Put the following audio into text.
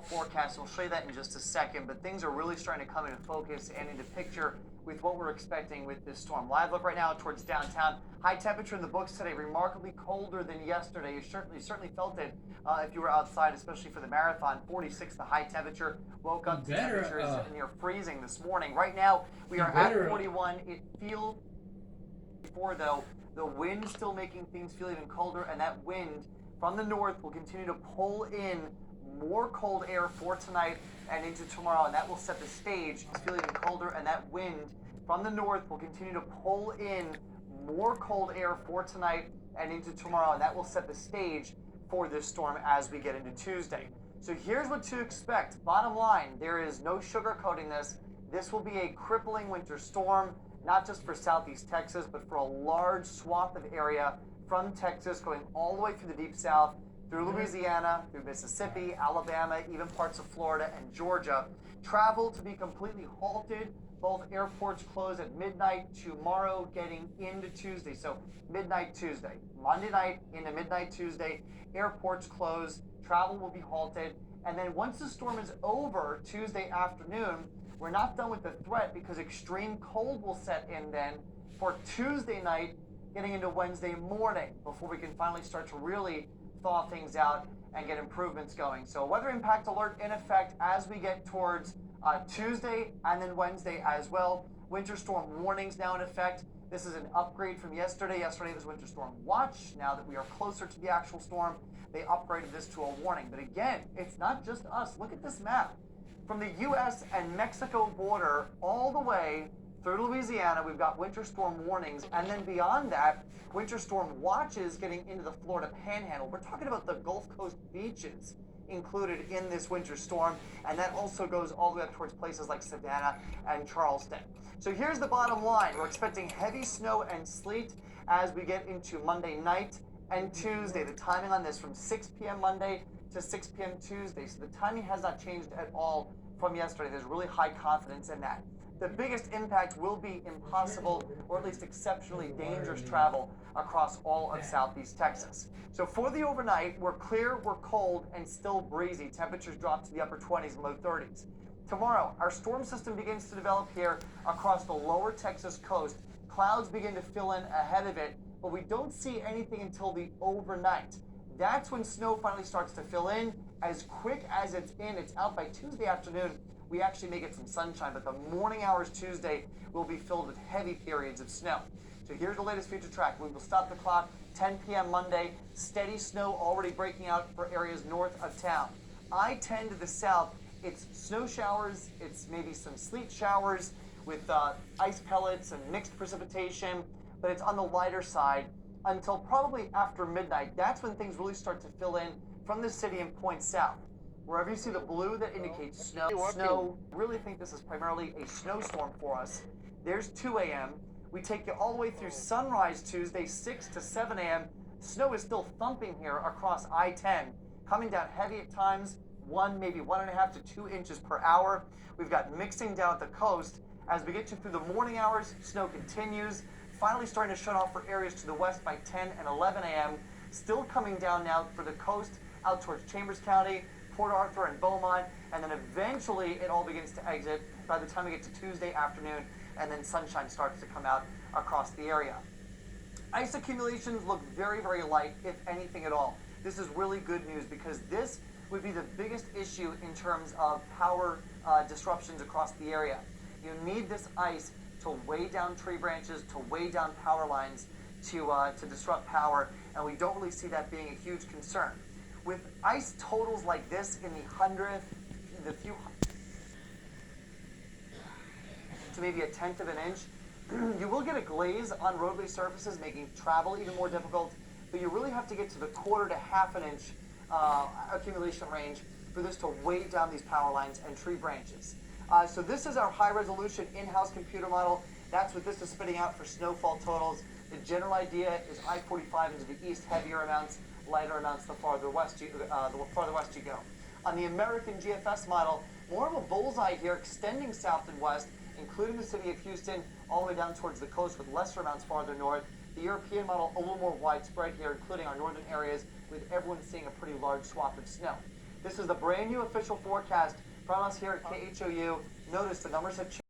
forecast. We'll show you that in just a second, but things are really starting to come into focus and into picture with what we're expecting with this storm. Live look right now towards downtown. High temperature in the books today, remarkably colder than yesterday. You certainly felt it if you were outside, especially for the marathon. 46 the high temperature. Woke up to temperatures near freezing this morning. Right now we are at 41. It feels before though the wind still making things feel even colder, and that wind from the north will continue to pull in more cold air for tonight and into tomorrow, and that will set the stage. It's feeling even colder, and that wind from the north will continue to pull in more cold air for tonight and into tomorrow, and that will set the stage for this storm as we get into Tuesday. So here's what to expect. Bottom line, there is no sugarcoating this. This will be a crippling winter storm, not just for southeast Texas, but for a large swath of area from Texas going all the way through the deep south, through Louisiana, through Mississippi, Alabama, even parts of Florida and Georgia. Travel to be completely halted. Both airports close at midnight tomorrow getting into Tuesday. So midnight Tuesday, Monday night into midnight Tuesday, airports close, travel will be halted. And then once the storm is over Tuesday afternoon, we're not done with the threat because extreme cold will set in then for Tuesday night getting into Wednesday morning before we can finally start to really thaw things out and get improvements going. So weather impact alert in effect as we get towards Tuesday and then Wednesday as well. Winter storm warnings now in effect. This is an upgrade from yesterday. Yesterday it was winter storm watch. Now that we are closer to the actual storm, they upgraded this to a warning. But again, it's not just us. Look at this map. From the U.S. and Mexico border all the way through Louisiana, we've got winter storm warnings, and then beyond that, winter storm watches getting into the Florida Panhandle. We're talking about the Gulf Coast beaches included in this winter storm, and that also goes all the way up towards places like Savannah and Charleston. So here's the bottom line. We're expecting heavy snow and sleet as we get into Monday night and Tuesday. The timing on this from 6 p.m. Monday to 6 p.m. Tuesday. So the timing has not changed at all from yesterday. There's really high confidence in that. The biggest impact will be impossible, or at least exceptionally dangerous travel across all of southeast Texas. So for the overnight, we're clear, we're cold, and still breezy. Temperatures drop to the upper 20s and low 30s. Tomorrow, our storm system begins to develop here across the lower Texas coast. Clouds begin to fill in ahead of it, but we don't see anything until the overnight. That's when snow finally starts to fill in. As quick as it's in, it's out by Tuesday afternoon. We actually may get some sunshine, but the morning hours Tuesday will be filled with heavy periods of snow. So here's the latest future track. We will stop the clock 10 p.m. Monday. Steady snow already breaking out for areas north of town. I-10 to the south, it's snow showers, it's maybe some sleet showers with ice pellets and mixed precipitation, but it's on the lighter side until probably after midnight. That's when things really start to fill in from the city and point south. Wherever you see the blue, that indicates snow. Really think this is primarily a snowstorm for us. There's 2 a.m. We take you all the way through sunrise Tuesday, 6 to 7 a.m. Snow is still thumping here across I-10, coming down heavy at times, maybe 1.5 to 2 inches per hour. We've got mixing down at the coast. As we get through the morning hours, snow continues, finally starting to shut off for areas to the west by 10 and 11 a.m. Still coming down now for the coast out towards Chambers County, Port Arthur and Beaumont, and then eventually it all begins to exit by the time we get to Tuesday afternoon, and then sunshine starts to come out across the area. Ice accumulations look very, very light, if anything at all. This is really good news because this would be the biggest issue in terms of power disruptions across the area. You need this ice to weigh down tree branches, to weigh down power lines, to disrupt power, and we don't really see that being a huge concern. With ice totals like this in the hundredth, the few to maybe 1/10 of an inch, you will get a glaze on roadway surfaces, making travel even more difficult, but you really have to get to the 1/4 to 1/2 an inch accumulation range for this to weigh down these power lines and tree branches. So this is our high-resolution in-house computer model. That's what this is spitting out for snowfall totals. The general idea is I-45 into the east, heavier amounts, lighter amounts the farther west you go. On the American GFS model, more of a bullseye here, extending south and west, including the city of Houston, all the way down towards the coast with lesser amounts farther north. The European model, a little more widespread here, including our northern areas, with everyone seeing a pretty large swath of snow. This is the brand new official forecast from us here at KHOU. Notice the numbers have changed.